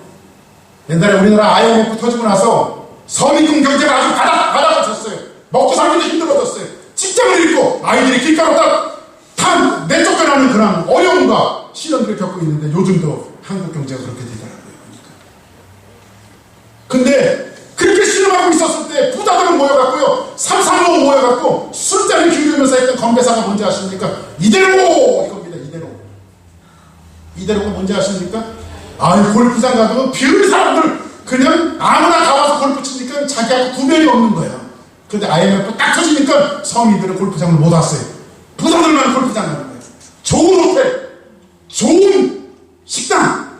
옛날에 우리나라 IMF 터지고 나서 서민권 경제가 아주 바닥을 쳤어요. 먹고 살기도 힘들어졌어요. 직장을 잃고 아이들이 길가로 다 내쫓겨나는 그런 어려움과 시련들을 겪고 있는데, 요즘도 한국 경제가 그렇게 되더라고요. 근데 그렇게 신음하고 있었을 때 부자들은 모여갖고요, 삼삼오오 모여갖고 술잔을 기울이면서 했던 건배사가 뭔지 아십니까? 이대로 이겁니다. 이대로가 뭔지 아십니까? 골프장 가도 별 사람들 그냥 아무나 다 와서 골프 치니까 자기하고 구별이 없는 거예요. 근데 IMF 딱 터지니까 서민들은 골프장을 못 왔어요. 부자들만 골프장 가는 거예요. 좋은 호텔, 좋은 식당,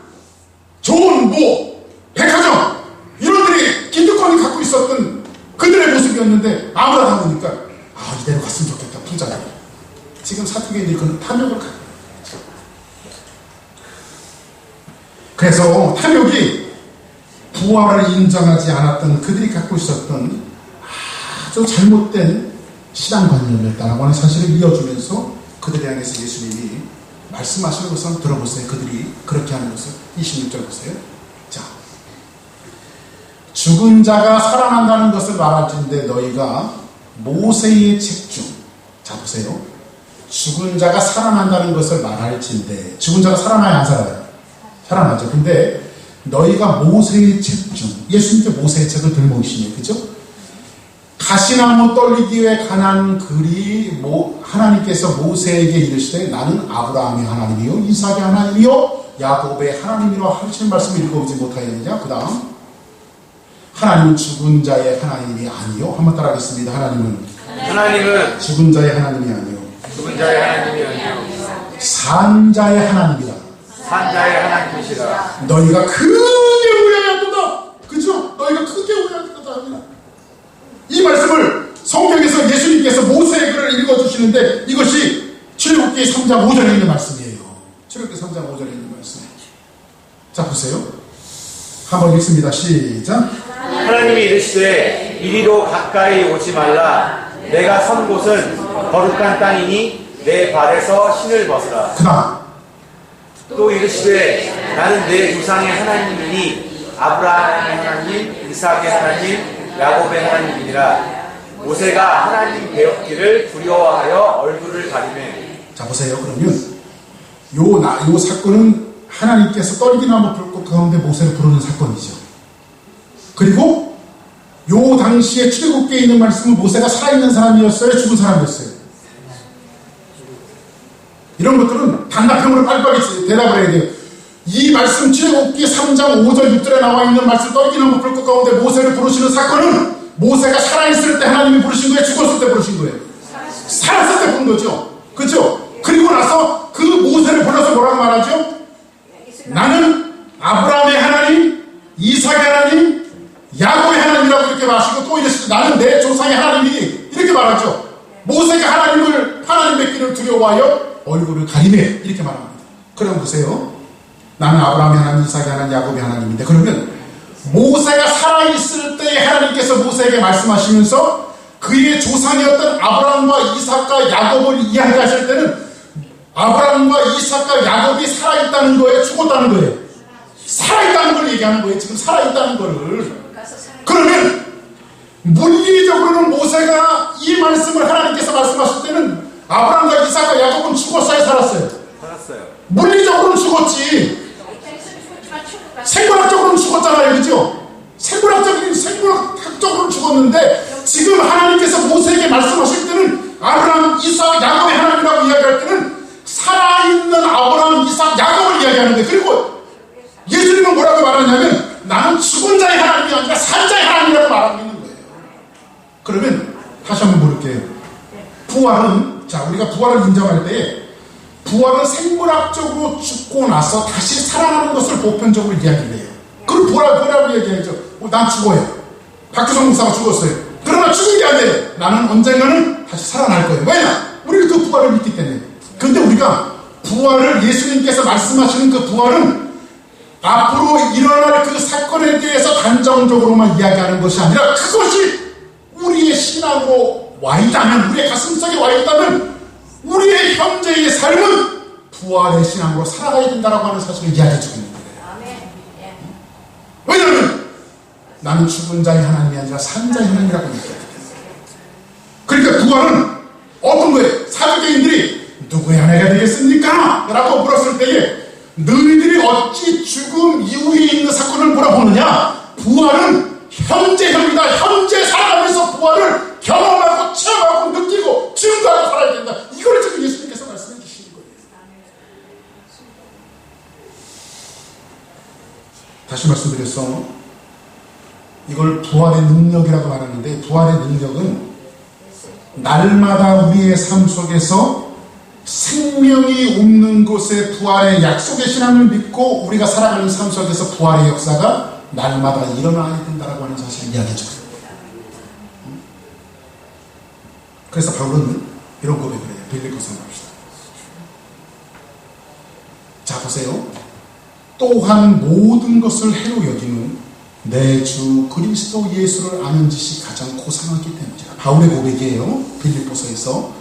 좋은 백화점, 이런들이 기득권이 갖고 있었던 그들의 모습이었는데, 아무나 다 보니까 이대로 갔으면 좋겠다, 부자들. 지금 사두개인들이 그런 탐욕을 갖고 있는 거죠. 그래서 탐욕이 부활을 인정하지 않았던 그들이 갖고 있었던 아주 잘못된 신앙관념이었다라고 하는 사실을 이어주면서 그들에 향해서 예수님이 말씀하시는 것을 한번 들어보세요. 그들이 그렇게 하는 것을. 26절 보세요. 자, 죽은 자가 살아난다는 것을 말할진대 너희가 모세의 책 중, 자 보세요. 죽은 자가 살아난다는 것을 말할진대. 죽은 자가 살아나야 안 살아요? 살아나죠. 근데 너희가 모세의 책 중, 예수님께 모세의 책을 들고 계시네, 그죠? 가시나무 떨리기에 관한 글이 하나님께서 모세에게 이르시되 나는 아브라함의 하나님이요 이삭의 하나님이요 야곱의 하나님이라 하신 말씀을 읽어보지 못하였느냐? 그 다음 하나님은 죽은 자의 하나님이 아니요. 한번 따라하겠습니다. 하나님은 죽은 자의 하나님이 아니요. 죽은 자의 하나님이 아니요 산 자의 하나님이다. 산 자의 하나님이시라. 너희가 크게 오해하였도다. 그죠? 너희가 크게 오해하였도다. 이 말씀을 성경에서 예수님께서 모세의 글을 읽어주시는데 이것이 출애굽기 3장 5절에 있는 말씀이에요. 출애굽기 3장 5절에 있는 말씀. 자, 보세요. 한번 읽습니다. 시작. 하나님이 이르시되 이리로 가까이 오지 말라. 내가 선 곳은 거룩한 땅이니 내 발에서 신을 벗으라. 그 다음 또 이르시되 나는 내 조상의 하나님이니 아브라함의 하나님, 이삭의 하나님, 야곱의 하나님이니라. 모세가 하나님 배웠기를 두려워하여 얼굴을 가리매. 자, 보세요. 그러면 요 사건은 하나님께서 떨기나무 불꽃 가운데 모세를 부르는 사건이죠. 그리고 요 당시에 출애굽기에 있는 말씀은 모세가 살아있는 사람이었어요? 죽은 사람이었어요? 이런 것들은 단답형으로 빨리빨리 대답을 해야 돼요. 이 말씀 출애굽기 3장 5절 6절에 나와 있는 말씀 떨기나무 불꽃 가운데 모세를 부르시는 사건은 모세가 살아있을 때 하나님이 부르신 거예요? 죽었을 때 부르신 거예요? 살았을 때 부른 거죠. 그렇죠? 그리고 나서 그 모세를 불러서 뭐라고 말하죠? 나는 아브라함의 하나님, 이삭의 하나님, 야곱의 하나님이라고 이렇게 마시고 또 이랬을 때 나는 내 조상의 하나님이니 이렇게 말하죠. 모세가 하나님 뵙기를 두려워하여 얼굴을 가리매 이렇게 말합니다. 그럼 보세요. 나는 아브라함의 하나님, 이삭의 하나님, 야곱의 하나님인데 그러면 모세가 살아있을 때 하나님께서 모세에게 말씀하시면서 그의 조상이었던 아브라함과 이삭과 야곱을 이야기하실 때는 아브라함과 이삭과 야곱이 살아있다는 거예요? 죽었다는 거예요? 살아있다는 걸 얘기하는 거예요. 지금 살아있다는 거를. 그러면 물리적으로는 모세가 이 말씀을 하나님께서 말씀하실 때는 아브라함과 이삭과 야곱은 죽었어요? 살았어요? 물리적으로는 죽었지. 생물학적으로는 죽었잖아요. 그죠? 생물학적으로는 죽었는데 지금 하나님께서 모세에게 말씀하실 때는 아브라함, 이삭, 야곱의 하나님이라고 이야기할 때는 살아있는 아브라함, 이삭, 야곱을 이야기하는 거예요. 그리고 예수님은 뭐라고 말하냐면 나는 죽은 자의 하나님이 아니라 산 자의 하나님이라고 말하고 있는 거예요. 그러면 다시 한번 물을게요. 부활은, 자, 우리가 부활을 인정할 때 부활은 생물학적으로 죽고 나서 다시 살아나는 것을 보편적으로 이야기를 해요. 그걸 부활이라고 얘기하죠. 난 죽어요. 박규성 목사가 죽었어요. 그러나 죽은 게 아니에요. 나는 언젠가는 다시 살아날 거예요. 왜냐? 우리는 그 부활을 믿기 때문에. 근데 우리가 부활을 예수님께서 말씀하시는 그 부활은 앞으로 일어날 그 사건에 대해서 단정적으로만 이야기하는 것이 아니라 그것이 우리의 신앙으로 와 있다면, 우리의 가슴속에 와 있다면 우리의 현재의 삶은 부활의 신앙으로 살아가야 된다라고 하는 사실을 이야기해주고 있는 거예요. 왜냐하면 나는 죽은 자의 하나님이 아니라 산 자의 하나님이라고 얘기해요. 그러니까 부활은 어떤 거예요? 사두개인들이 누구의 아내가 되겠습니까? 라고 물었을 때에 너희들이 어찌 죽음 이후에 있는 사건을 물어보느냐? 부활은 현재형이다. 현재 살아가면서 부활을 경험하고 체험하고 느끼고 증거하고 살아야 된다. 이걸 지금 예수님께서 말씀해 주시는 거예요. 다시 말씀드렸어. 이걸 부활의 능력이라고 말하는데 부활의 능력은 날마다 우리의 삶 속에서 생명이 없는 곳에 부활의 약속의 신앙을 믿고 우리가 살아가는 삶 속에서 부활의 역사가 날마다 일어나야 된다라고 하는 사실을 이야기해 주고 있습니다. 그래서 바울은 이런 고백을 해요. 빌립보서 봅시다. 자, 보세요. 또한 모든 것을 해로 여기는 내 주 그리스도 예수를 아는 짓이 가장 고상하기 때문이라. 바울의 고백이에요. 빌립보서에서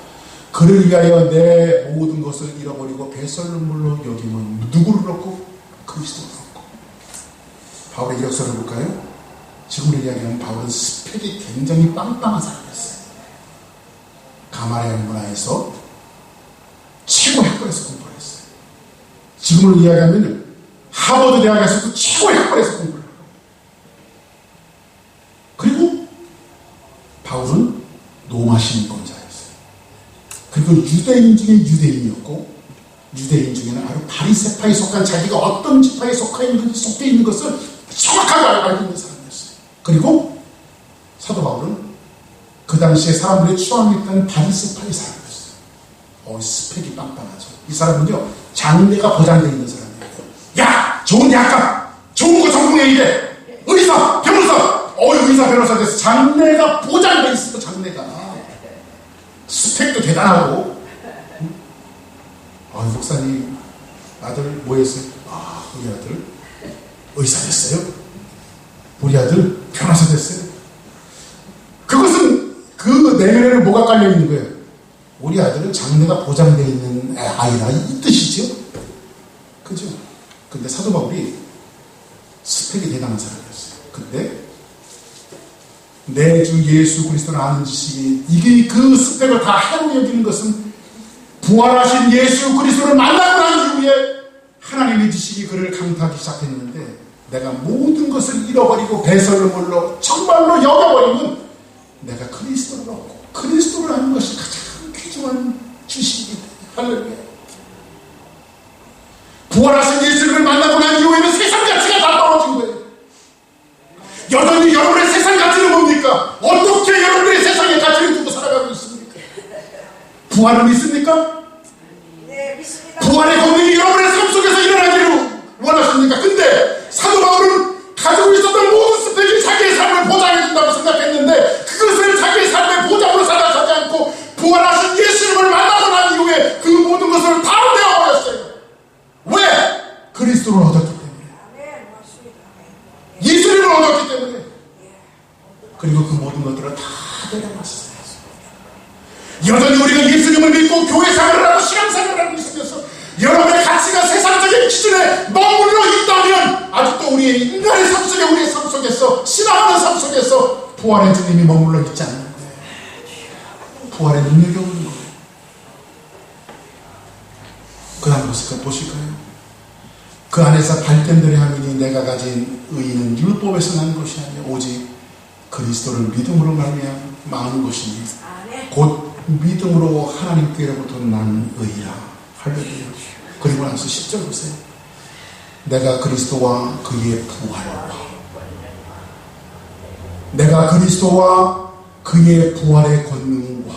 그를 위하여 내 모든 것을 잃어버리고 배설물로 여기면 누구를 얻고? 그리스도를 얻고. 바울의 이력서를 볼까요? 지금으로 이야기하면 바울은 스펙이 굉장히 빵빵한 사람이었어요. 가마리아 문화에서 최고의 학벌에서 공부를 했어요. 지금으로 이야기하면 하버드 대학에서도 최고의 학벌에서 공부를 했어요. 그리고 바울은 로마 시민권자였어요. 그리고 유대인 중에 유대인이었고 유대인 중에는 아주 바리새파에 속한 자기가 어떤 지파에 속해 있는 것을 정확하게 알고 있는 사람이었어요. 그리고 사도 바울은 그 당시에 사람들이 추앙했던 바리새파의 사람이었어요. 스펙이 빵빵하죠. 이 사람은요, 장래가 보장되어 있는 사람이에요. 야! 좋은 약간! 좋은 거 전공해, 이래! 의사! 변호사! 의사, 변호사 돼서 장래가 보장되어 있어, 장래가. 스펙도 대단하고. 목사님, 아들 뭐 했어요? 우리 아들 의사 됐어요? 우리 아들 변호사 됐어요? 그것은 그 내면에는 뭐가 깔려있는 거예요? 우리 아들은 장래가 보장되어 있는 아이다, 이 뜻이죠? 그죠? 근데 사도 바울이 스펙이 대단한 사람이었어요. 근데 내 주 예수 그리스도를 아는 지식이, 이게 그 스펙을 다 해로 여기는 것은 부활하신 예수 그리스도를 만나고 난 이후에 하나님의 지식이 그를 강타하기 시작했는데, 내가 모든 것을 잃어버리고 배설물로 정말로 여겨버리면 내가 그리스도를 얻고 그리스도를 아는 것이 가장 귀중한 지식이다. 할렐루야. 부활하신 예수를 만나고 난 이후에는 세상 가치가 다 떨어진 거예요. 여전히 여러분의 세상 가치는 뭡니까? 어떻게 여러분의 세상의 가치를 두고 살아가고 있습니까? 부활은 있습니까? 네, 믿습니다. 부활의 권능이 여러분의 삶 속에서 일어나기를 원하십니까? 근데 사도 바울은 가지고 있었던 모든 스펙이 자기의 삶을 보장해준다고 생각했는데, 그것을 자기의 삶의 보장으로 생각하지 않고 부활하신 예수님을 만나고 난 이후에 그 모든 것을 다 내어버렸어요. 왜? 그리스도를 얻었기 때문에. 아멘, 맞습니다. 예수님을 얻었기 때문에. 그리고 그 모든 것들을 다 내려놨어요. 여전히 우리가 예수님을 믿고 교회 생활을 하고 시간 생활을 하고 있으면서 여러분의 가치가 세상적인 기준에 머물러 있다면, 아직도 우리의 인간의 삶 속에, 우리의 삶 속에서, 신앙하는 삶 속에서 부활의 주님이 머물러 있지 않는 거예요. 부활의 능력이 없는 거예요. 그 다음 보실까요? 그 안에서 발견들이 하느니 내가 가진 의는 율법에서 난 것이 아니라 오직 그리스도를 믿음으로 말미암는 것이니 곧 믿음으로 하나님께로부터 난 의라. 할렐루야. 그리고 나서 10절 보세요. 내가 그리스도와 그의 부활과, 내가 그리스도와 그의 부활의 권능과,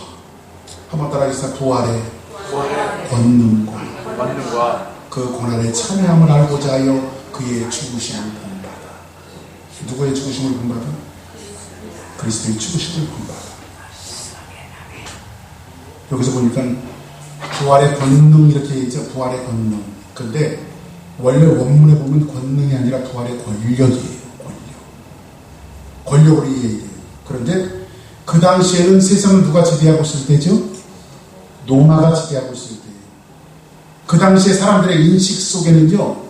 한번 따라하겠습니다. 부활의 권능과 그 고난의 참여함을 알고자 하여 그의 죽으심을 본받아. 누구의 죽으심을 본받아? 그리스도의 죽으심을 본받아. 여기서 보니까 부활의 권능 이렇게 있죠. 부활의 권능. 근데 원래 원문에 보면 권능이 아니라 부활의 권력이에요. 권력으로 이해해요. 그런데 그 당시에는 세상을 누가 지배하고 있을 때죠? 로마가 지배하고 있을 때예요. 그 당시에 사람들의 인식 속에는요,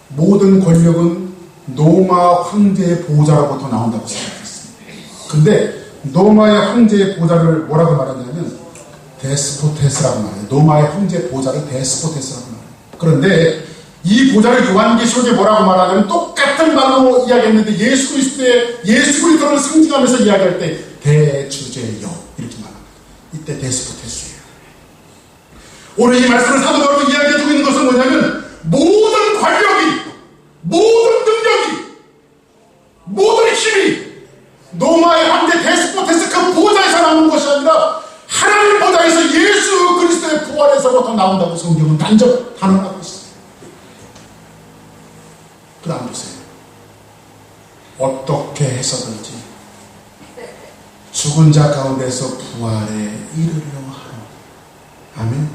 모든 권력은 로마 황제의 보호자로부터 나온다고 생각했어요. 근데 로마의 황제의 보호자를 뭐라고 말하냐면 데스포테스라고 말해요. 로마의 황제 보호자를 데스포테스라고 말해요. 그런데 이 보호자를 요한계시록에 뭐라고 말하냐면 똑같은 말로 이야기했는데, 예수 그리스도를 상징하면서 이야기할 때 대주제여 이렇게 말합니다. 이때 데스포테스예요. 오늘 이 말씀을 사도 바울이 이야기해주고 있는 것은 뭐냐면, 모든 권력이, 모든 능력이, 모든 힘이 로마의 황제 데스포테스 그 보호자에서 나오는 것이 아니라 하나님 보좌에서 예수 그리스도의 부활에서부터 나온다고 성경은 단언하고 있어요. 그 다음 보세요. 어떻게 해서든지 죽은 자 가운데서 부활에 이르려 하노. 아멘.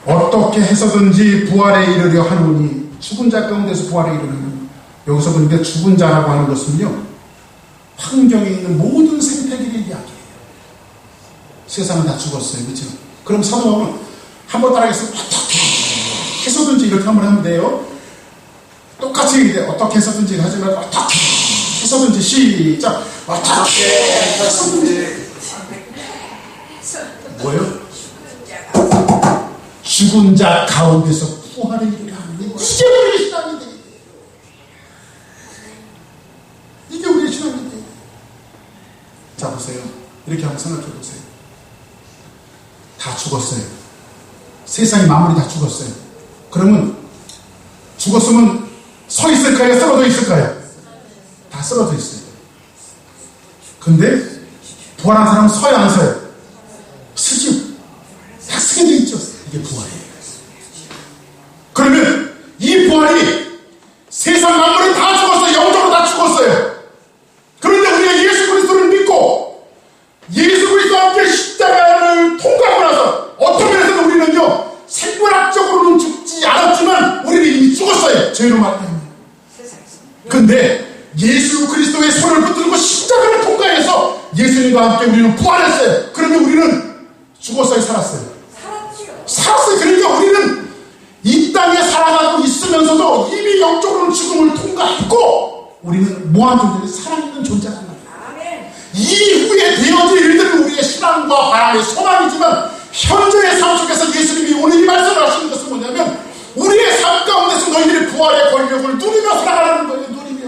어떻게 해서든지 부활에 이르려 하노니, 죽은 자 가운데서 부활에 이르려 하노니. 여기서 보니까 죽은 자라고 하는 것은요, 환경에 있는 모든 생태계를 이야기해요. 세상은 다 죽었어요. 그렇죠? 그럼 사도 바울은 한번 따라해서 어떻게 해서든지 이렇게 한번 하면 돼요. 똑같이 어떻게 해서든지 하지 말고 어떻게 해서든지, 시작. 어떻게 해서든지. 뭐예요? 죽은 자 가운데서 부활을 이루려 하는데, 이게 우리의 신앙인데, 이게 우리의 신앙인데. 자, 보세요. 이렇게 한번 생각해 보세요. 다 죽었어요. 세상이 마무리 다 죽었어요. 그러면 죽었으면 서 있을까요? 쓰러져 있을까요? 다 쓰러져 있어요. 근데 부활한 사람은 서야 안 서요? 쓰죠. 다 쓰게 돼 있죠. 이게 부활이에요. 그러면 이 부활이 세상 만물은 다 죽었어요. 영적으로 다 죽었어요. 그런데 우리가 예수 그리스도를 믿고 예수 그리스도와 함께 십자가를 통과하고 나서 어떤 면에서는 우리는요 생물학적으로는 죽지 않았지만 우리는 이미 죽었어요. 죄로 말하면. 근데 예수 그리스도의 손을 붙들고 십자가를 통과해서 예수님과 함께 우리는 부활했어요. 그러면 우리는 죽었어요? 살았어요? 살았어요. 그러니까 우리는 이 땅에 살아가고 있으면서도 이미 영적으로는 죽음을 통과했고 우리는 무한 존재로 살아있는 존재란 말이에요. 이후에 되어질 일들은 우리의 신앙과 바람의 소망이지만 현재의 삶 속에서 예수님이 오늘 이 말씀을 하시는 것은 뭐냐면 우리의 삶 가운데서 너희들이 부활의 권력을 누리며 살아가는 거예요. 누리며.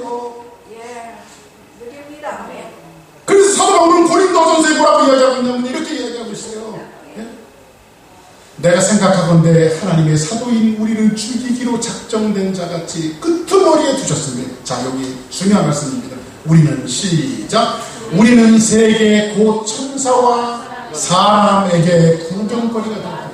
누립니다. 그래서 사도 바울은 고린도전서에 뭐라고 이야기하고 있냐면 이렇게 이야기하고 있어요. 내가 생각하건대 하나님의 사도인 우리를 죽이기로 작정된 자같이 끄트머리에 두셨으며, 자 여기 중요한 말씀입니다. 우리는 시작, 우리는 세계 곧 천사와 사람에게 구경거리가 되었다.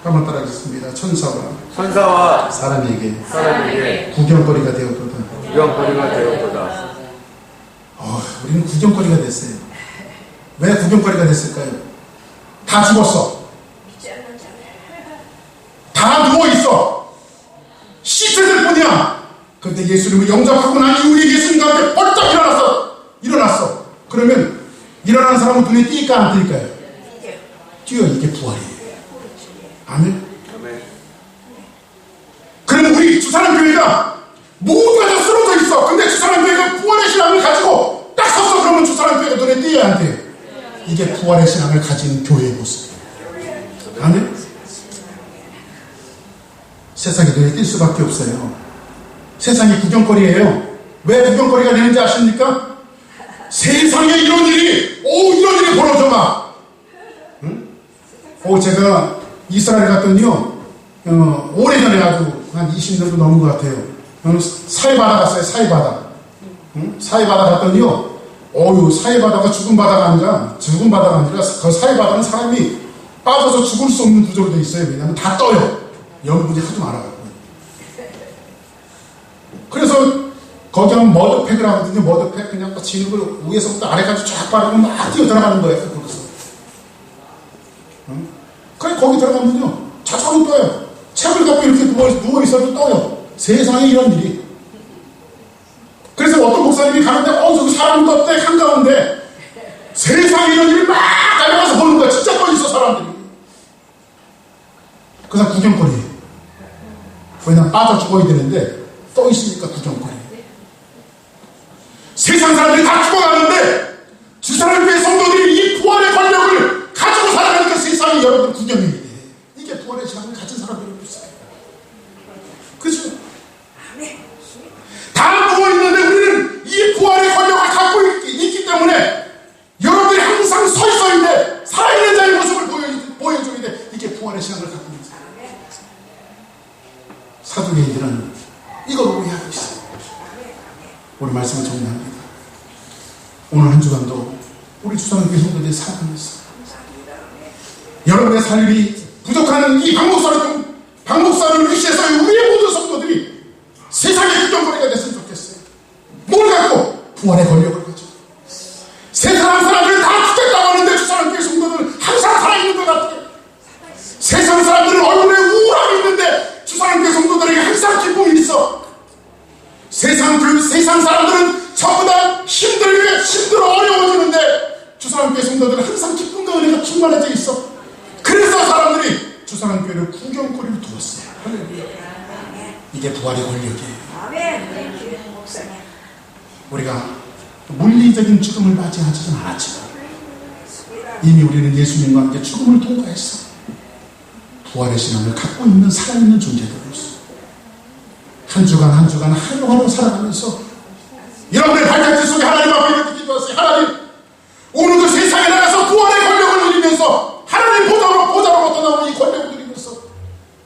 한번 따라하겠습니다. 천사와 사람에게 구경거리가 되었거든. 구경거리가 되었도다. 우리는 구경거리가 됐어요. 왜 구경거리가 됐을까요? 다 죽었어. 다 누워있어. 시체들 뿐이야. 그런데 예수님을 영접하고 난 이후에 예수님과 함께 벌떡 일어났어. 그러면 일어나는 사람은 눈에 띄니까 안 띄니까요? 뛰어. 이게 부활이에요. 아멘. 그럼 우리 주사랑교회가 모두가 다 쓰러져 있어. 근데 주사랑교회가 부활의 신앙을 가지고 딱 섰어. 그러면 주사랑교회가 눈에 띄어야 안 돼요? 이게 부활의 신앙을 가진 교회의 모습이에요. 아멘. 세상에 눈에 띌 수밖에 없어요. 세상이 구경거리예요. 왜 구경거리가 되는지 아십니까? 세상에 이런 일이 벌어져 막. 응? 제가 이스라엘 갔더니요, 오래전에 아주 한 20년도 넘은 것 같아요. 사해바다 갔어요. 사해바다. 응? 사해바다 갔더니요, 사해바다가 죽은 바다가 아니라 그 사해바다는 사람이 빠져서 죽을 수 없는 구조로 되어 있어요. 왜냐하면 다 떠요. 염분이 하도 많아가지고. 그래서 거기 하면 머드팩을 하거든요. 머드팩 그냥 진흙을 위에서부터 아래까지 쫙 바르고 막 뛰어 들어가는 거예요. 거기서. 그래 거기 들어가면요 자꾸만 떠요. 책을 갖고 이렇게 누워있어도 떠요. 세상에 이런 일이. 그래서 어떤 목사님이 가는데 저기 사람 떴대 한가운데 세상에 이런 일이 막 달려가서 보는 거야. 진짜 떠있어 사람들이. 그 사람 구경거리예요. 왜냐면 빠져 죽어야 되는데 떠있으니까 구경거리. 세상 사람들이 다 죽어가는데 주사랑교회 성도들이 이 부활의 권력을 가지고 살아가니까 세상이 여러분 구경이 돼. 이게 부활의 신앙을 가진 사람들이 없어요. 그렇죠? 다 누워있는데 우리는 이 부활의 권력을 갖고 있기 때문에 여러분들이 항상 서 있어야 돼. 살아있는 자의 모습을 보여줘야 돼. 이게 부활의 신앙을 갖고 있는 거예요. 사도계인들은 이걸 오해하고 있어요. 오늘 말씀을 정리합니다. 오늘 한 주간도 우리 주사랑교회 성도들이 살아가면서 여러분의 삶이 부족한 이 박목사를 위시해서 우리의 모든 성도들이 세상의 구경거리가 됐으면 좋겠어요. 뭘 갖고? 부활의 권력을 가지고. 세상 사람들은 다 죽겠다고 하는데 주사랑교회 성도들은 항상 살아있는 것 같아요. 세상 사람들은 얼굴에 우울함이 있는데 주사랑교회 성도들에게 항상 기쁨이 있어. 세상 사람들은 전부 다 힘들어 어려워지는데 주사랑교회 성도들은 항상 기쁨과 은혜가 충만해져 있어. 그래서 사람들이 주사랑교회를 구경거리로 두었어요. 이게 부활의 권력이에요. 우리가 물리적인 죽음을 맞이하지는 않았지만 이미 우리는 예수님과 함께 죽음을 통과했어. 부활의 신앙을 갖고 있는 살아있는 존재들로서 한 주간 하루하루 살아가면서 여러분의 발자취 속에 하나님 앞에 이렇게 기도하세요. 하나님, 오늘도 세상에 나가서 부활의 권력을 누리면서 하나님 보좌로 떠나오는 이 권력을 누리면서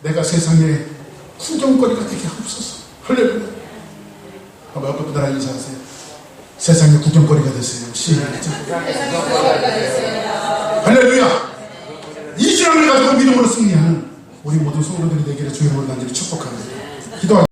내가 세상에 구경거리가 되게 하옵소서. 할렐루야. 한번 옆에 분들랑 인사하세요. 세상에 구경거리가 되세요. 시작. 할렐루야. 이 신앙을 가지고 믿음으로 승리하는 우리 모든 성도들이 되기를 주의 이름으로 간절히 축복합니다. 기도하겠습니다.